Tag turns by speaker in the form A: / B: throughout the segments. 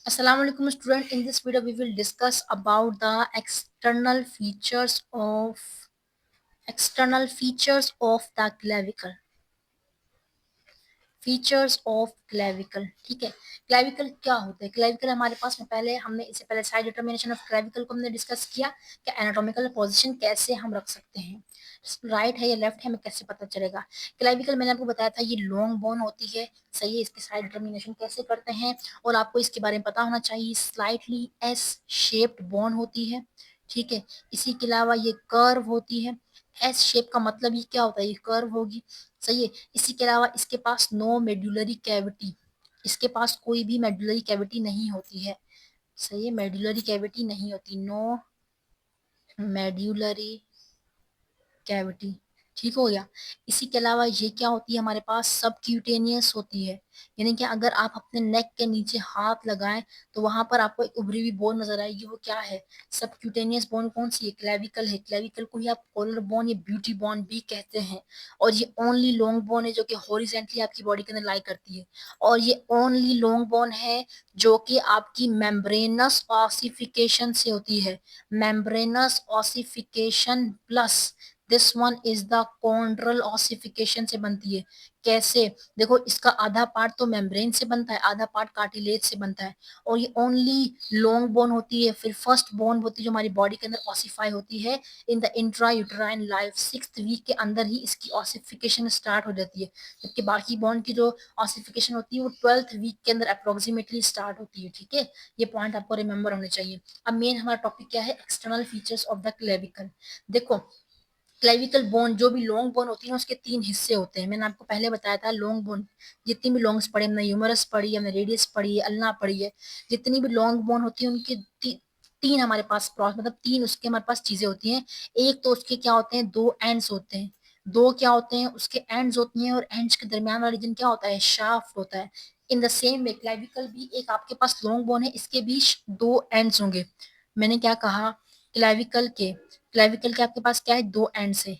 A: Assalamu alaikum student. In this video we will discuss about the external features of the clavicle. Features of clavicle. ठीक है, clavicle क्या होता है? Clavicle हमारे पास में पहले हमने इससे पहले साइड डिटर्मिनेशन ऑफ क्लेविकल को हमने डिस्कस किया कि एनाटॉमिकल पोजीशन कैसे हम रख सकते हैं, राइट है या लेफ्ट है हमें कैसे पता चलेगा। क्लेविकल मैंने आपको बताया था ये लॉन्ग बोन होती है, सही है। इसकी साइड डिटर्मिनेशन कैसे करते हैं और आपको इसके बारे में पता होना चाहिए। स्लाइटली एस शेप्ड बोन होती है, ठीक है। इसी के अलावा ये कर्व होती है। एस शेप का मतलब ये क्या होता है? ये कर्व होगी, सही है। इसी के अलावा इसके पास नो मेडुलरी कैविटी, इसके पास कोई भी मेडुलरी कैविटी नहीं होती है, सही है। मेडुलरी कैविटी नहीं होती, नो मेडुलरी कैविटी, ठीक हो गया। इसी के अलावा ये क्या होती है हमारे पास? सबक्यूटेनियस होती है, यानी कि अगर आप अपने नेक के नीचे हाथ लगाएं तो वहां पर आपको एक उभरी हुई बोन नजर आएगी, वो क्या है? Subcutaneous bone. कौन सी है? क्लेविकल है। क्लेविकल को ही आप कॉलर बोन या ब्यूटी बोन भी कहते हैं। और ये ओनली लॉन्ग बोन है जो कि हॉरिजेंटली आपकी बॉडी के अंदर लाई करती है, और ये ओनली लॉन्ग बोन है जो कि आपकी मेम्ब्रेनस ऑसिफिकेशन से होती है। Membranes ossification plus this one is the chondral ossification से बनती है। कैसे? देखो, इसका आधा पार्ट तो मेम्ब्रेन से बनता है, आधा पार्ट कार्टिलेज से बनता है, और ये ओनली लॉन्ग बोन होती है। फिर फर्स्ट बोन होती है जो हमारी बॉडी के अंदर ऑसिफाई होती है in the intra uterine life. 6th week के अंदर ही इसकी ऑसिफिकेशन स्टार्ट हो जाती है, जबकि बाकी बोन की जो ऑसिफिकेशन होती है वो 12th वीक के अंदर अप्रोक्सीमेटली स्टार्ट होती है, ठीक है। ये पॉइंट आपको रिमेंबर होने चाहिए। अब मेन हमारा टॉपिक क्या है? External features of the clavicle. देखो, क्लेविकल बोन जो भी लॉन्ग बोन होती है उसके 3 हिस्से होते हैं। मैंने आपको पहले बताया था लॉन्ग बोन जितनी भी लॉन्ग्स पढ़ी, हमने ह्यूमरस पढ़ी, हमने रेडियस पढ़ी है, अल्ना पढ़ी है, जितनी भी लॉन्ग बोन होती है उनके तीन हमारे पास क्रॉस मतलब तीन उसके हमारे पास चीजें होती हैं। एक तो उसके क्या होते हैं? 2 एंड्स होते हैं। दो क्या होते हैं? उसके एंड्स होती हैं, और एंड्स के दरमियान वाला रीजन क्या होता है? शाफ्ट होता है। In the same way clavicle भी एक आपके पास लॉन्ग बोन है, इसके भी 2 एंड्स होंगे। मैंने क्या कहा? क्लेविकल के क्लेविकल के आपके पास क्या है? 2 एंड्स है।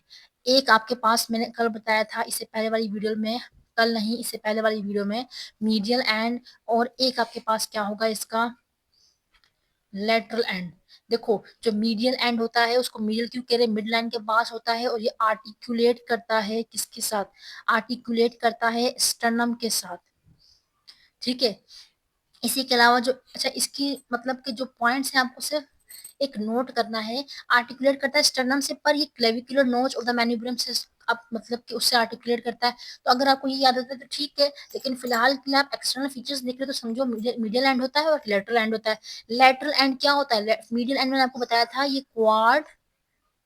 A: एक आपके पास मैंने कल बताया था, इससे पहले वाली वीडियो में, कल नहीं इससे पहले वाली वीडियो में, मीडियल एंड, और एक आपके पास क्या होगा इसका? Lateral and. देखो, जो मीडियल एंड होता है उसको मीडियल क्यों कह रहे हैं? मिड लाइन के पास होता है, और ये आर्टिकुलेट करता है किसके साथ? आर्टिकुलेट करता है स्टर्नम के साथ, ठीक है। इसी के अलावा जो, अच्छा, इसकी मतलब के जो पॉइंट्स हैं आपको सिर्फ एक नोट करना है। आर्टिकुलेट करता है स्टर्नम से, पर ये क्लेविकुलर नोच ऑफ द मैन्युब्रम से आप मतलब कि उससे आर्टिकुलेट करता है। तो अगर आपको ये याद आता है तो ठीक है, लेकिन फिलहाल के लिए आप एक्सटर्नल फीचर्स देख रहे हो तो समझो मीडियल एंड होता है और लेटरल एंड होता है। लेटरल एंड क्या होता है? मीडियल एंड मैंने आपको बताया था ये क्वाड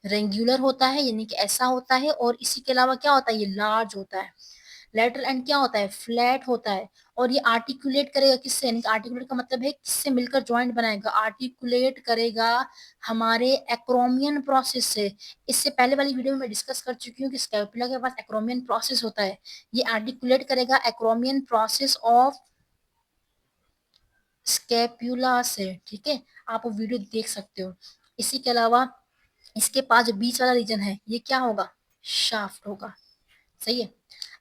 A: रेंगुलर होता है, यानी कि ऐसा होता है, और इसी के अलावा क्या होता है? ये लार्ज होता है। लेटरल एंड क्या होता है? फ्लैट होता है, और ये आर्टिकुलेट करेगा किससे? यानी आर्टिकुलेट का मतलब है किससे मिलकर ज्वाइंट बनाएगा? आर्टिकुलेट करेगा हमारे एक्रोमियन प्रोसेस से। इससे पहले वाली वीडियो में मैं डिस्कस कर चुकी हूँ कि स्कैपुला के पास एक्रोमियन प्रोसेस होता है। ये आर्टिकुलेट करेगा एक्रोमियन प्रोसेस ऑफ स्कैपुला से, ठीक है। आप वो वीडियो देख सकते हो। इसी के अलावा इसके पास जो बीच वाला रीजन है ये क्या होगा? शाफ्ट होगा, सही है।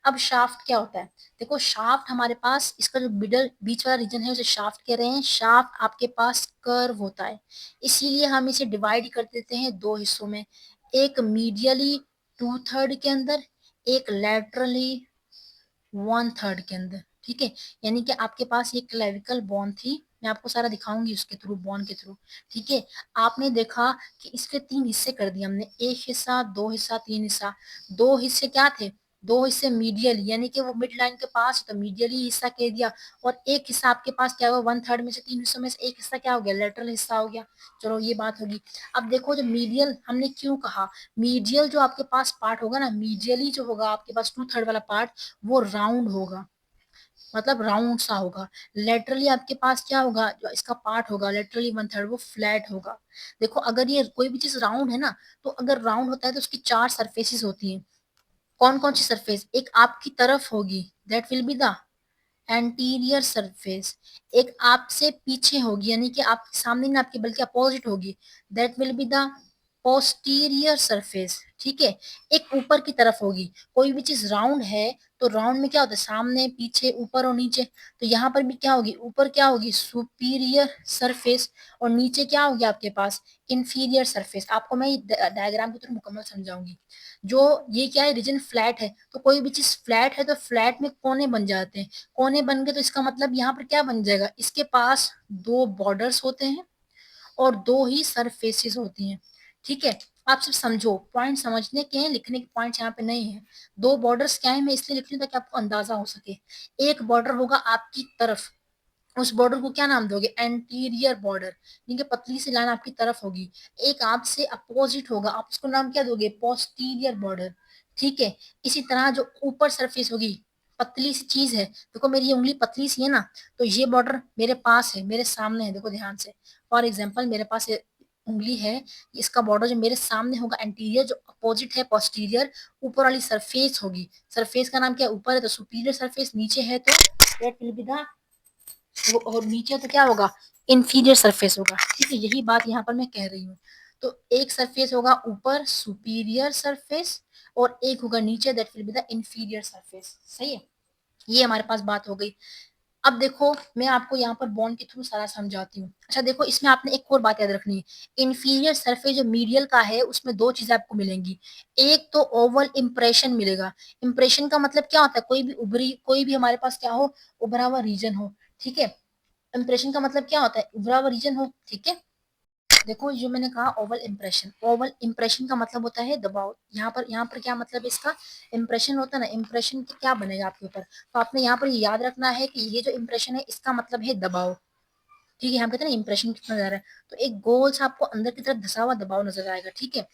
A: अब शाफ्ट क्या होता है? देखो, शाफ्ट हमारे पास इसका जो मिडल बीच वाला रीजन है उसे शाफ्ट कह रहे हैं। शाफ्ट आपके पास कर्व होता है, इसीलिए हम इसे डिवाइड कर देते हैं 2 हिस्सों में, एक मीडियली 2/3 के अंदर, एक लैटरली 1/3 के अंदर, ठीक है। यानी कि आपके पास ये क्लेविकल बोन थी, मैं आपको सारा दिखाऊंगी उसके थ्रू, बोन के थ्रू, ठीक है। आपने देखा कि इसके 3 हिस्से कर दिए हमने, एक हिस्सा, 2 हिस्सा, 3 हिस्सा। 2 हिस्से क्या थे? 2 हिस्से मीडियल, यानी कि वो मिड लाइन के पास, तो मीडियल ही हिस्सा कह दिया। और एक हिस्सा आपके पास क्या हुआ? 1/3 में से 3 हिस्सों में से एक हिस्सा क्या हो गया? लेटरल हिस्सा हो गया। चलो, ये बात होगी। अब देखो, जो मीडियल हमने क्यों कहा? मीडियल जो आपके पास पार्ट होगा ना, मीडियली जो होगा आपके पास 2/3 वाला पार्ट, वो राउंड होगा, मतलब राउंड सा होगा। लेटरली आपके पास क्या होगा? जो इसका पार्ट होगा लेटरली 1/3, वो फ्लैट होगा। देखो, अगर ये कोई भी चीज राउंड है ना, तो अगर राउंड होता है तो उसकी 4 सरफेसेस होती हैं। कौन कौन सी सरफेस? एक आपकी तरफ होगी, that will be the anterior surface. एक आपसे पीछे होगी, यानी कि आपके सामने ना आपके बल्कि अपोजिट होगी, that will be the posterior surface, ठीक है, एक ऊपर की तरफ होगी। कोई भी चीज राउंड है तो राउंड में क्या होता है, सामने पीछे ऊपर और नीचे। तो यहाँ पर भी क्या होगी, ऊपर क्या होगी सुपीरियर सरफेस, और नीचे क्या होगी आपके पास इंफीरियर सरफेस। आपको मैं डायग्राम के थ्रू मुकम्मल समझाऊंगी। जो ये क्या है, रीजन फ्लैट है, तो कोई भी चीज फ्लैट है तो फ्लैट में कोने बन जाते हैं। कोने बन गए तो इसका मतलब यहाँ पर क्या बन जाएगा, इसके पास दो बॉर्डर्स होते हैं और दो ही सरफेसेस होती हैं, ठीक है। आप सब समझो, पॉइंट समझने के हैं, लिखने के पॉइंट यहाँ पे नहीं है। दो बॉर्डर्स क्या है, मैं इसलिए लिख रही हूँ ताकि आपको अंदाजा हो सके। एक बॉर्डर होगा आपकी तरफ, उस बॉर्डर को क्या नाम दोगे, एंटीरियर बॉर्डर, ठीक है, पतली सी लाइन आपकी तरफ होगी। एक आपसे अपोजिट होगा, आप उसको नाम क्या दोगे, पोस्टीरियर बॉर्डर, ठीक है। इसी तरह जो ऊपर सरफेस होगी, पतली सी चीज है, देखो मेरी ये उंगली पतली सी है ना, तो ये बॉर्डर मेरे पास है, मेरे सामने है, देखो ध्यान से। फॉर एग्जाम्पल मेरे पास ये उंगली है, इसका बॉर्डर जो मेरे सामने होगा एंटीरियर, जो अपोजिट है पोस्टीरियर, ऊपर वाली सरफेस होगी। सरफेस का नाम क्या है, ऊपर है तो सुपीरियर सरफेस, नीचे है तो दैट विल बी द, वो, और नीचे तो क्या होगा, इंफीरियर सरफेस होगा, ठीक है। यही बात यहाँ पर मैं कह रही हूँ। तो एक सरफेस होगा ऊपर सुपीरियर सरफेस, और एक होगा नीचे, that will be the inferior surface, सही है। ये हमारे पास बात हो गई। अब देखो मैं आपको यहाँ पर बॉन्ड के थ्रू सारा समझाती हूँ। अच्छा देखो, इसमें आपने एक और बात याद रखनी है, इन्फीरियर सरफेस जो मीडियल का है उसमें दो चीजें आपको मिलेंगी। एक तो ओवल इंप्रेशन मिलेगा। इंप्रेशन का मतलब क्या होता है, कोई भी उभरी, कोई भी हमारे पास क्या हो, उभरा हुआ रीजन हो, ठीक है। इंप्रेशन का मतलब क्या होता है, उभरा हुआ रीजन हो, ठीक है। देखो जो मैंने कहा ओवल इंप्रेशन, ओवल इंप्रेशन का मतलब होता है दबाव। यहाँ पर क्या मतलब इसका, इंप्रेशन होता है ना, इंप्रेशन क्या बनेगा आपके ऊपर, तो आपने यहाँ पर याद रखना है कि ये जो इंप्रेशन है इसका मतलब है दबाव, ठीक है। हम कहते हैं ना इंप्रेशन कितना जा रहा है, तो एक गोल सा आपको अंदर की तरफ धसा हुआ दबाव नजर आएगा, ठीक है।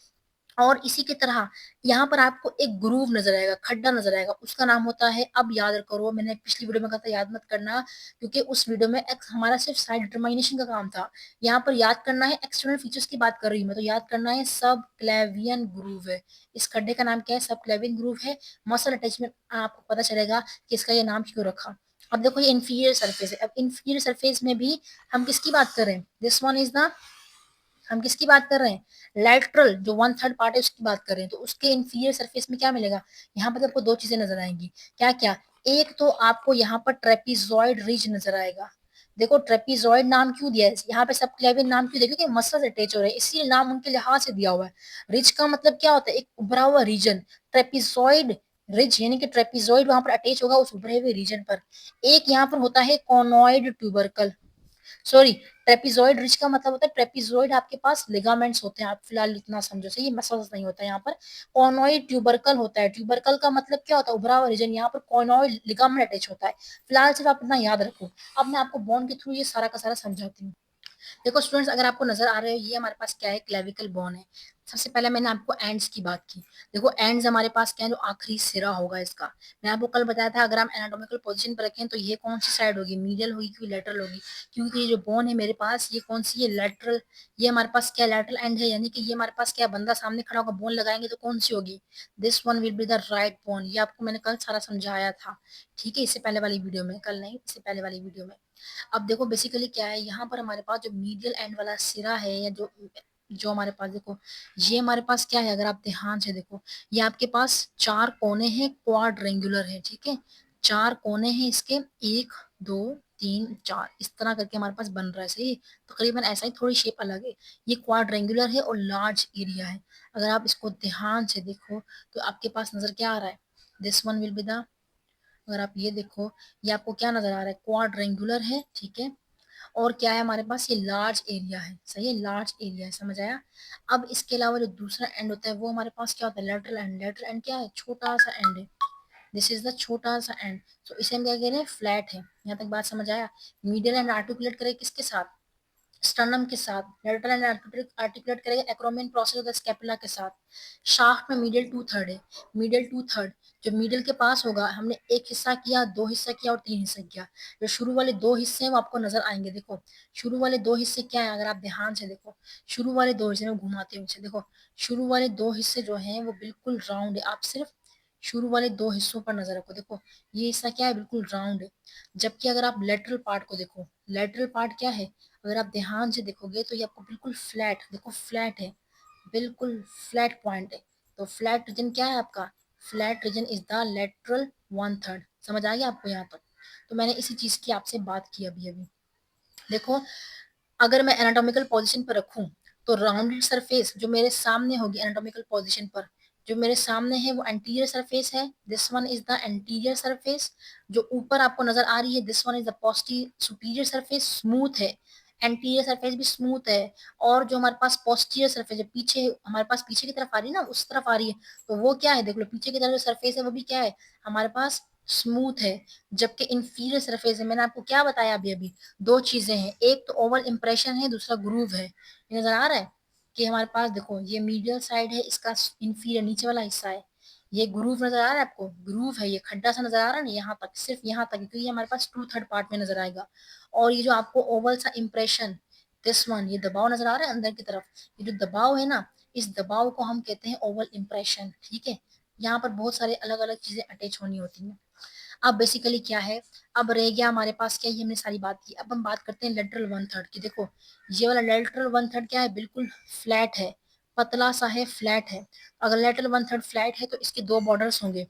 A: और इसी की तरह यहाँ पर आपको एक ग्रूव नजर आएगा, खड्डा नजर आएगा, उसका नाम होता है, अब याद करो, मैंने पिछली वीडियो में कहा था याद मत करना, क्योंकि उस वीडियो में हमारा सिर्फ साइड डिटरमाइनेशन का काम था। यहाँ पर याद करना है, एक्सटर्नल फीचर्स की बात कर रही हूँ मैं, तो याद करना है सब क्लेवियन ग्रूव है। इस खड्डे का नाम क्या है, सब क्लेवियन ग्रूव है। मसल अटैचमेंट आपको पता चलेगा कि इसका ये नाम क्यों रखा। अब देखो ये इंफीरियर सरफेस है, अब इंफीरियर सरफेस में भी हम किसकी बात कर रहे हैं, दिस वन इज द, हम किसकी बात कर रहे हैं, लैटरल जो वन थर्ड पार्ट है उसकी बात कर रहे हैं। तो उसके इंफीरियर सरफेस में क्या मिलेगा, यहाँ पर आपको दो चीजें नजर आएंगी, क्या क्या, एक तो आपको यहाँ पर ट्रेपिजॉइड रिज नजर आएगा। देखो ट्रेपिजॉइड नाम क्यों दिया है, यहाँ पे सब क्लेविन नाम क्यों दिया, क्योंकि मसल अटैच हो रहे हैं, इसीलिए नाम उनके लिहाज से दिया हुआ है। रिज का मतलब क्या होता है, एक उभरा हुआ रीजन, ट्रेपिजॉइड रिज यानी कि ट्रेपिजॉइड वहां पर अटैच होगा उस उभरे हुए रीजन पर। एक यहाँ पर होता है कॉनॉइड ट्यूबरकल, सॉरी, ट्रेपिजॉइड रिज का मतलब होता है, ट्रेपिजॉइड आपके पास लिगामेंट्स होते हैं, आप फिलहाल इतना समझो, सही, मसल्स नहीं होता है यहाँ पर। कॉनॉइड ट्यूबरकल होता है, ट्यूबरकल का मतलब क्या होता है, उभरा हुआ रीजन, यहाँ पर कॉनॉइड लिगामेंट अटैच होता है। फिलहाल सिर्फ आप इतना याद रखो। अब मैं आपको बॉन्ड के थ्रू ये सारा का सारा समझाती हूँ। देखो स्टूडेंट्स, अगर आपको नजर आ रहे हो, ये हमारे पास क्या है, क्लेविकल बोन है। सबसे पहले मैंने आपको एंड्स की बात की। देखो एंड्स हमारे पास क्या है, जो आखिरी सिरा होगा इसका। मैं आपको कल बताया था, अगर हम एनाटॉमिकल पोजीशन पर रखें तो ये कौन सी साइड होगी, मीडियल होगी कि लेटरल होगी, क्योंकि ये जो बोन है मेरे पास, ये कौन सी है, लेटरल। ये हमारे पास क्या लेटरल एंड है, यानी कि ये हमारे पास क्या, बंदा सामने खड़ा होगा, बोन लगाएंगे तो कौन सी होगी, this one will be the right bone. ये आपको मैंने कल सारा समझाया था, ठीक है, इससे पहले वाली वीडियो में, कल नहीं, इससे पहले वाली वीडियो में। अब देखो बेसिकली क्या है, यहाँ पर हमारे पास जो मीडियल एंड वाला सिरा है, या जो जो हमारे पास देखो, ये हमारे पास क्या है, अगर आप ध्यान से देखो, ये आपके पास चार कोने हैं, क्वाड्रेंगुलर है, ठीक है। चार कोने हैं इसके, एक, दो, तीन, चार, इस तरह करके हमारे पास बन रहा है, सही। तकरीबन ऐसा ही, थोड़ी शेप अलग है। ये क्वाड्रेंगुलर है और लार्ज एरिया है। अगर आप इसको ध्यान से देखो तो आपके पास नजर क्या आ रहा है, this one will be the, अगर आप ये देखो, ये आपको क्या नजर आ रहा है, क्वाड्रेंगुलर है, ठीक है। और क्या है हमारे पास, ये लार्ज एरिया है, सही है, लार्ज एरिया है, समझ आया। अब इसके अलावा जो दूसरा एंड होता है वो हमारे पास क्या होता है, लेटरल एंड। लेटरल एंड क्या है, छोटा सा एंड है, दिस इज द छोटा सा एंड। तो इसे हम क्या कह रहे हैं, फ्लैट है। यहाँ तक बात समझ आया। मीडियल एंड आर्टिकुलेट करें किसके साथ, स्टर्नम के साथ। लेटरल एंड आर्टिकुलेट करेगा acromion process of the scapula के साथ। शाफ्ट में मीडियल टू थर्ड है, मीडियल टू थर्ड, जो मिडिल के पास होगा, हमने एक हिस्सा किया, दो हिस्सा किया और तीन हिस्सा किया। जो शुरू वाले दो हिस्से हैं वो आपको नजर आएंगे, देखो शुरू वाले दो हिस्से क्या है, अगर आप ध्यान से देखो, शुरू वाले दो हिस्से में घुमाते हैं उसे, देखो शुरू वाले दो हिस्से जो हैं वो बिल्कुल राउंड है। आप सिर्फ शुरू वाले दो हिस्सों पर नजर रखो, देखो ये हिस्सा क्या है, बिल्कुल राउंड है। जबकि अगर आप लेटरल पार्ट को देखो, लेटरल पार्ट क्या है, अगर आप ध्यान से देखोगे तो ये आपको बिल्कुल फ्लैट, देखो फ्लैट है, बिल्कुल फ्लैट पॉइंट है। तो फ्लैट रीजन क्या है आपका? Flat region is the lateral one third. समझ आ गया आपको यहाँ तक? तो मैंने इसी चीज की आपसे बात की अभी अभी। देखो, अगर मैं एनाटॉमिकल पोजीशन पर रखूं तो राउंडेड सरफेस जो मेरे सामने होगी एनाटॉमिकल पोजीशन पर, जो मेरे सामने है वो एंटीरियर सरफेस है, this one is the anterior surface. जो ऊपर आपको नजर आ रही है this one is the posterior superior surface, smooth है। एंटीरियर सरफेस भी स्मूथ है। और जो हमारे पास पोस्टीरियर सरफेस है, पीछे हमारे पास पीछे की तरफ आ रही है ना, उस तरफ आ रही है, तो वो क्या है? देख लो, पीछे की तरफ जो सरफेस है वो भी क्या है हमारे पास? स्मूथ है। जबकि इंफीरियर सरफेस है, मैंने आपको क्या बताया अभी अभी? दो चीजें हैं, एक तो ओवल इंप्रेशन है, दूसरा ग्रूव है। ये नजर आ रहा है कि हमारे पास देखो ये मीडियल साइड है, इसका इंफीरियर नीचे वाला हिस्सा है। ये ग्रूव नजर आ रहा है आपको? ग्रूव है, ये खड्डा सा नजर आ रहा है ना यहाँ तक, सिर्फ यहाँ तक, क्योंकि ये हमारे पास टू थर्ड पार्ट में नजर आएगा। और ये जो आपको ओवल सा इंप्रेशन, दिस वन, ये दबाव नजर आ रहा है अंदर की तरफ, ये जो दबाव है ना, इस दबाव को हम कहते हैं ओवल इंप्रेशन। ठीक है, यहाँ पर बहुत सारे अलग अलग चीजें अटैच होनी होती हैं। अब बेसिकली क्या है, अब रह गया हमारे पास क्या, ये हमने सारी बात की। अब हम बात करते हैं लेटरल वन थर्ड की। देखो, ये वाला लेटरल वन थर्ड क्या है? बिल्कुल फ्लैट है, पतला सा है, फ्लैट है। अगर लेटरल वन थर्ड फ्लैट है तो इसके दो बॉर्डर्स होंगे।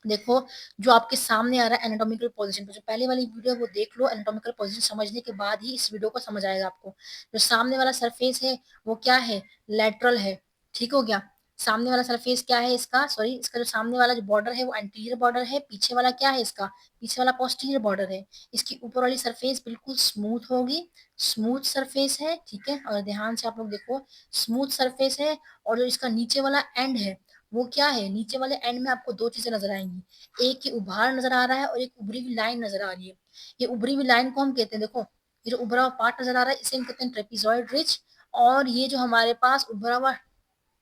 A: देखो, जो आपके सामने आ रहा है एनाटॉमिकल पोजीशन पे, जो पहले वाली वीडियो है वो देख लो, एनाटॉमिकल पोजीशन समझने के बाद ही इस वीडियो को समझ आएगा आपको। जो सामने वाला सरफेस है वो क्या है? लेटरल है। ठीक हो गया? सामने वाला सरफेस क्या है इसका, सॉरी, इसका जो सामने वाला जो बॉर्डर है वो एंटीरियर बॉर्डर है, पीछे वाला क्या है इसका? पीछे वाला पोस्टीरियर बॉर्डर है। इसकी ऊपर वाली सरफेस बिल्कुल स्मूथ होगी, स्मूथ सरफेस है। ठीक है, और ध्यान से आप लोग देखो, स्मूथ सरफेस है। और जो इसका नीचे वाला एंड है वो क्या है? नीचे वाले एंड में आपको दो चीजें नजर आएंगी, एक ये उभार नजर आ रहा है और एक उभरी हुई लाइन नजर आ रही है। ये उभरी हुई लाइन को हम कहते हैं, देखो, ये जो उभरा हुआ पार्ट नजर आ रहा है इसे हम कहते हैं ट्रेपिजॉइड रिज। और ये जो हमारे पास उभरा हुआ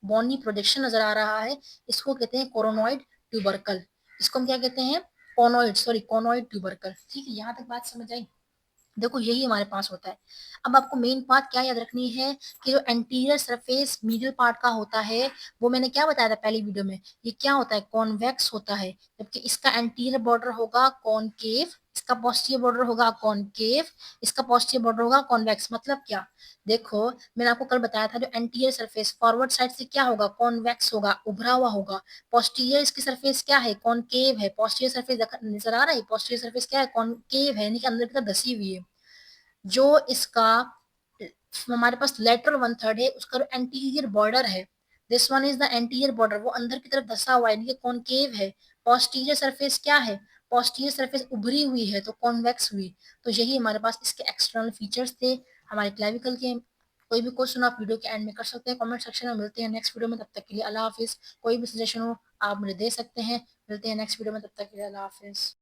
A: बॉनी प्रोजेक्शन नजर आ रहा है इसको कहते हैं कोरोनॉइड ट्यूबरकल। इसको हम क्या कहते हैं? कॉनोइड, सॉरी, कॉनोइड ट्यूबरकल। ठीक है, यहाँ तक बात समझ आई? देखो, यही हमारे पास होता है। अब आपको मेन बात क्या याद रखनी है कि जो एंटीरियर सरफेस मिडिल पार्ट का होता है, वो मैंने क्या बताया था पहली वीडियो में, ये क्या होता है? कॉन्वेक्स होता है। जबकि इसका एंटीरियर बॉर्डर होगा कॉनकेव, इसका पोस्टीरियर बॉर्डर होगा कॉनकेव, इसका पोस्टीरियर बॉर्डर होगा कॉन्वेक्स। मतलब क्या? देखो, मैंने आपको कल बताया था जो एंटीरियर सरफेस फॉरवर्ड साइड से क्या होगा? कॉन्वेक्स होगा, उभरा हुआ होगा। पोस्टीरियर इसकी सरफेस क्या है? कॉनकेव है। पोस्टीरियर सरफेस नजर आ रहा है? पोस्टीरियर सरफेस क्या है? कॉनकेव है, यानी कि अंदर की तरफ धसी हुई है। जो इसका हमारे पास लेटरल वन थर्ड है उसका एंटीरियर बॉर्डर है, this one is the anterior border, वो अंदर की तरफ धसा हुआ है, यानी कि कॉनकेव है। पोस्टीरियर सरफेस क्या है? पोस्टीरियर सरफेस उभरी हुई है, तो कॉन्वेक्स हुई। तो यही हमारे पास इसके एक्सटर्नल फीचर्स थे हमारे क्लेविकल के। कोई भी क्वेश्चन आप वीडियो के एंड में कर सकते हैं कमेंट सेक्शन में। मिलते हैं नेक्स्ट वीडियो में, तब तक के लिए अल्लाह हाफिज। कोई भी सजेशन हो आप मुझे दे सकते हैं। मिलते हैं नेक्स्ट वीडियो में, तब तक के लिए अल्लाह हाफिज।